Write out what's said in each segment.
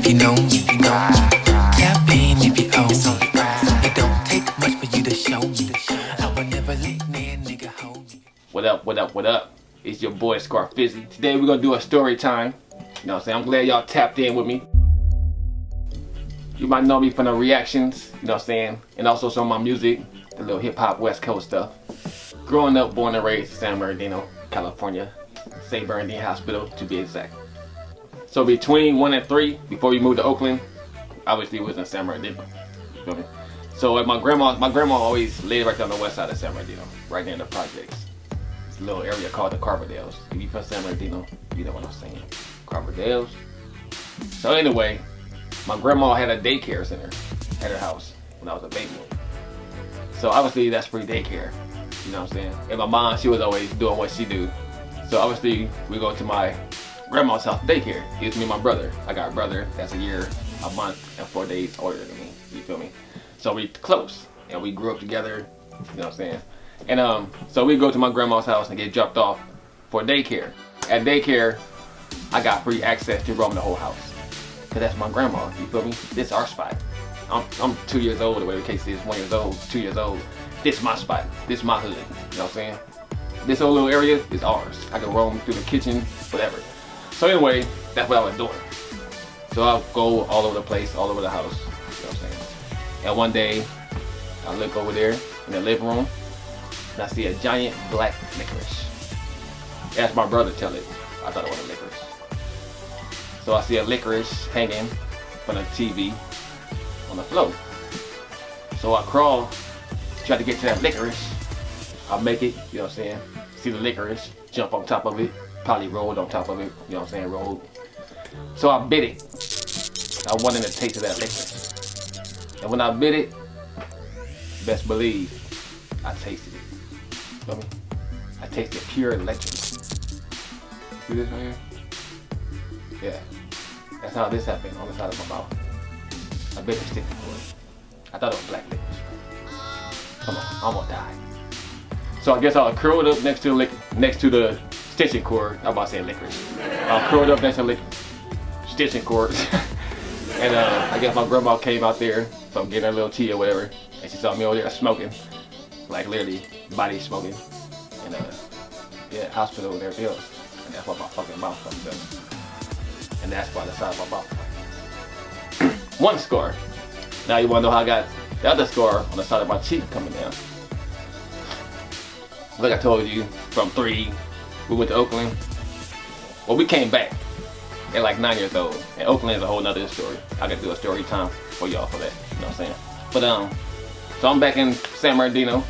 if you know me. Tap in if you own me. It don't take much for you to show me. I would never let that nigga hold me. What up, what up, what up? It's your boy scarfizzIE. Today we're gonna do a story time. You know what I'm saying? I'm glad y'all tapped in with me. You might know me from the reactions, you know what I'm saying? And also some of my music, the little hip hop West Coast stuff. Growing up, born and raised in San Bernardino, California. St. Bernardino Hospital to be exact. So between 1 and 3, before we moved to Oakland, obviously it was in San Bernardino. You feel me? So like my grandma always lived right down the west side of San Bernardino, right near the projects. It's a little area called the Carbondales. If you from San Bernardino, you know what I'm saying. Carbondales. So anyway, my grandma had a daycare center at her house when I was a baby. So obviously that's free daycare. You know what I'm saying? And my mom, she was always doing what she do. So obviously we go to my grandma's house daycare. It's me and my brother. I got a brother that's a year, a month, and 4 days older than me. You feel me? So we close and we grew up together. You know what I'm saying? And so we go to my grandma's house and get dropped off for daycare. At daycare, I got free access to roam the whole house. Cause that's my grandma. You feel me? This is our spot. I'm 2 years old, or whatever the case is, 1 year old, 2 years old. This is my spot. This is my hood. You know what I'm saying? This whole little area is ours. I can roam through the kitchen, whatever. So anyway, that's what I was doing. So I'll go all over the place, all over the house. You know what I'm saying? And one day, I look over there in the living room, and I see a giant black licorice. Asked my brother to tell it. I thought it was a licorice. So I see a licorice hanging from the TV on the floor. So I crawl, try to get to that licorice. I'll make it, you know what I'm saying? See the licorice, jump on top of it, probably rolled on top of it, you know what I'm saying, rolled. So I bit it. I wanted to taste of that licorice. And when I bit it, best believe, I tasted it. You feel me? I tasted pure electric. See this right here? Yeah. That's how this happened on the side of my mouth. I bit the stick cord. I thought it was black licorice. Come on, I'm gonna die. So I guess I'll curl it up next to the stitching cord. I'm about to say licorice. I'll curl it up next to the stitching cord. And I guess my grandma came out there from getting her little tea or whatever, and she saw me over there smoking, like literally body smoking, and yeah, hospital and everything else. And that's why my fucking mouth fucked up. And that's why the side of my mouth. One scar. Now you wanna know how I got the other scar on the side of my cheek coming down. Like I told you, from 3, we went to Oakland. Well, we came back at like 9 years old. And Oakland is a whole nother story. I could do a story time for y'all for that, you know what I'm saying? But so I'm back in San Bernardino.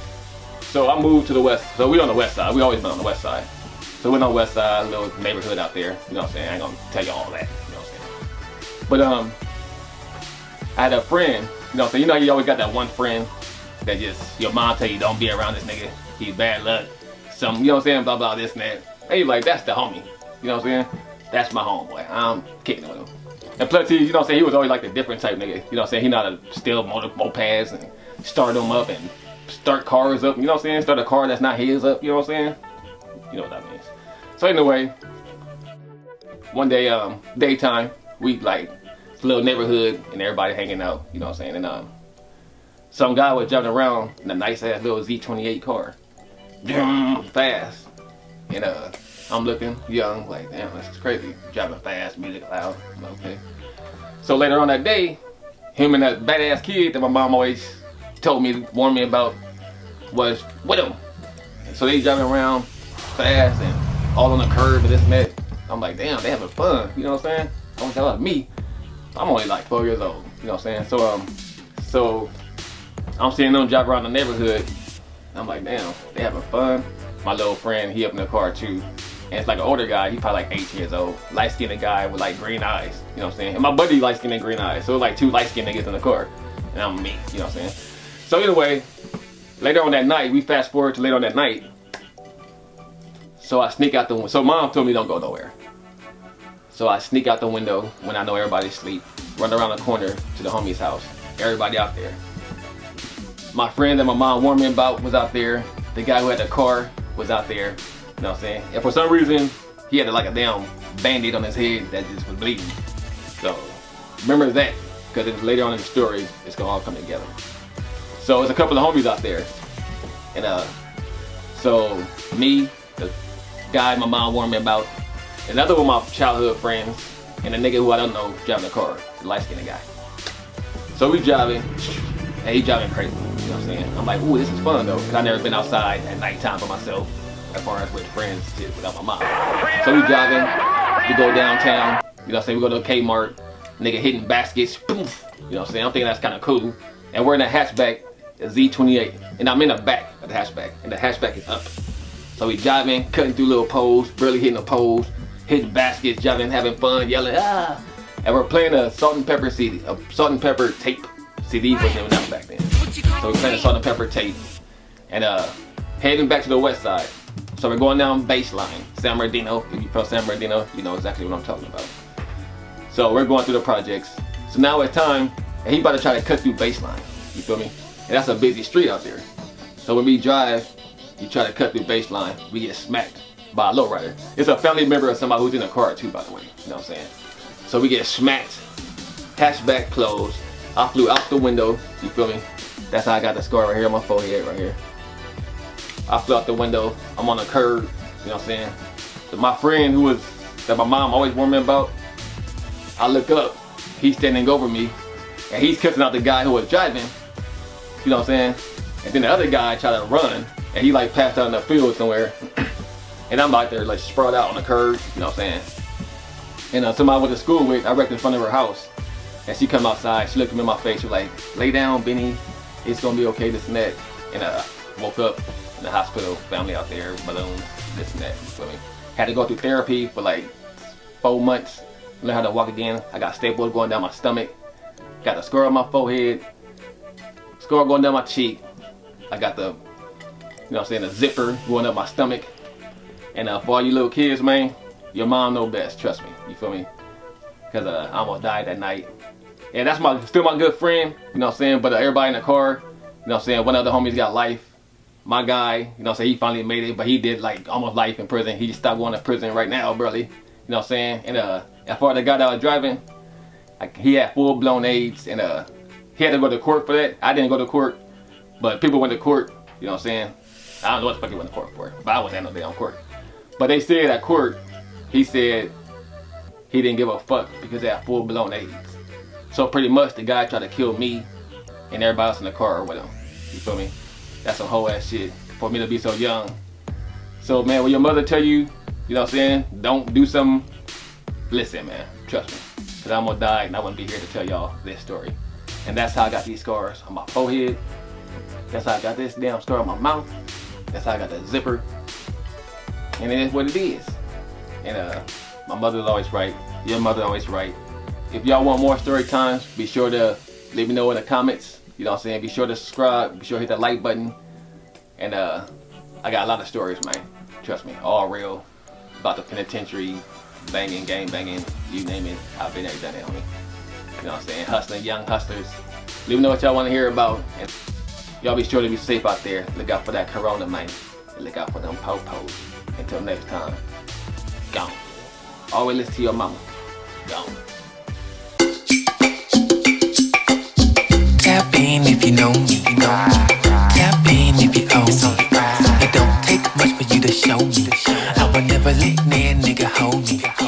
So I moved to the west. So we on the west side. We always been on the west side. So we're on the west side, a little neighborhood out there. You know what I'm saying? I ain't gonna tell you all that, you know what I'm saying? But I had a friend, you know what I'm saying? You know you always got that one friend that just, your mom tell you don't be around this nigga. He's bad luck. Some, you know what I'm saying? Blah, blah, this and that. And you're like, that's the homie. You know what I'm saying? That's my homeboy. I'm kicking it with him. And plus, you know what I'm saying? He was always like the different type nigga. You know what I'm saying? He know how to steal mopeds and start them up and start cars up. You know what I'm saying? Start a car that's not his up. You know what I'm saying? You know what that means. So anyway, one day, daytime, we like, it's a little neighborhood and everybody hanging out. You know what I'm saying? And some guy was driving around in a nice ass little Z28 car. Fast. And I'm looking young, like, damn, that's crazy. Driving fast, music loud. Okay. So later on that day, him and that badass kid that my mom always told me, warned me about, was with him. So they driving around fast and all on the curb and this and that. I'm like, damn, they having fun. You know what I'm saying? I wish that was me. I'm only like 4 years old. You know what I'm saying? So I'm seeing them drive around the neighborhood. I'm like, damn, they having fun. My little friend, he up in the car too. And it's like an older guy, he probably like 18 years old. Light-skinned guy with like green eyes, you know what I'm saying? And my buddy light-skinned and green eyes. So it was like 2 light-skinned niggas in the car. And I'm me, you know what I'm saying? So anyway, later on that night, we fast forward to later on that night. So I sneak out the window. So mom told me don't go nowhere. So I sneak out the window when I know everybody's asleep. Run around the corner to the homie's house. Everybody out there. My friend that my mom warned me about was out there. The guy who had the car was out there. You know what I'm saying? And for some reason, he had like a damn band-aid on his head that just was bleeding. So remember that, because later on in the story, it's gonna all come together. So it's a couple of homies out there, and so me, the guy my mom warned me about, another one of my childhood friends, and a nigga who I don't know driving the car, the light-skinned guy. So we driving, and he driving crazy. You know what I'm saying? I'm like, ooh, this is fun though, because I never been outside at nighttime by myself, as far as with friends, shit, without my mom. So we driving, we go downtown. You know what I'm saying? We go to a Kmart, nigga hitting baskets, poof. You know what I'm saying? I'm thinking that's kind of cool. And we're in a hatchback, a Z28, and I'm in the back of the hatchback, and the hatchback is up. So we driving, cutting through little poles, barely hitting the poles, hitting baskets, driving, having fun, yelling, ah! And we're playing a salt and pepper CD, a salt and pepper tape. CD wasn't even out back then. So we're playing a salt and pepper tape, and heading back to the west side. So we're going down Baseline, San Bernardino. If you're from San Bernardino, you know exactly what I'm talking about. So we're going through the projects. So now it's time, and he about to try to cut through Baseline. You feel me? And that's a busy street out there. So when we drive, you try to cut through Baseline, we get smacked by a lowrider. It's a family member of somebody who's in the car too, by the way. You know what I'm saying? So we get smacked, hatchback closed. I flew out the window, you feel me? That's how I got the scar right here on my forehead right here. I flew out the window, I'm on a curb, you know what I'm saying? So my friend that my mom always warned me about, I look up, he's standing over me, and he's cussing out the guy who was driving, you know what I'm saying? And then the other guy tried to run, and he like passed out in the field somewhere, and I'm out there like sprawled out on the curb, you know what I'm saying? And somebody I went to school with, I wrecked in front of her house, and she come outside, she looked me in my face, she was like, lay down, Benny, it's gonna be okay, this and that. And woke up in the hospital, family out there, balloons, this and that, you feel me? Had to go through therapy for like 4 months, learn how to walk again. I got staples going down my stomach, got a scar on my forehead, scar going down my cheek. I got the, you know what I'm saying, the zipper going up my stomach. And for all you little kids, man, your mom know best, trust me, you feel me? Because I almost died that night. And that's still my good friend, you know what I'm saying? But everybody in the car, you know what I'm saying? One of the homies got life. My guy, you know what I'm saying? He finally made it, but he did like almost life in prison. He just stopped going to prison right now, barely. You know what I'm saying? And as far as the guy that was driving, he had full-blown AIDS, and he had to go to court for that. I didn't go to court, but people went to court, you know what I'm saying? I don't know what the fuck he went to court for, but I wasn't no day on court. But they said at court, he said he didn't give a fuck because he had full-blown AIDS. So pretty much the guy tried to kill me and everybody else in the car with him. You feel me? That's some whole ass shit for me to be so young. So man, when your mother tell you, you know what I'm saying, don't do something, listen man, trust me. Because I'm gonna die and I wouldn't be here to tell y'all this story. And that's how I got these scars on my forehead. That's how I got this damn scar on my mouth. That's how I got the zipper. And it is what it is. And my mother's always right. Your mother always right. If y'all want more story times, be sure to let me know in the comments. You know what I'm saying? Be sure to subscribe. Be sure to hit that like button. And I got a lot of stories, man. Trust me, all real. About the penitentiary, banging, gang banging, you name it. I've been there, done it, homie. You know what I'm saying? Hustling, young hustlers. Let me know what y'all want to hear about. And y'all be sure to be safe out there. Look out for that corona, man. And look out for them po-pos. Until next time, gone. Always listen to your mama. Gone. Tap in if you know me, you know me. Tap in if you own me. It don't take much for you to show me. I will never let that nigga hold me.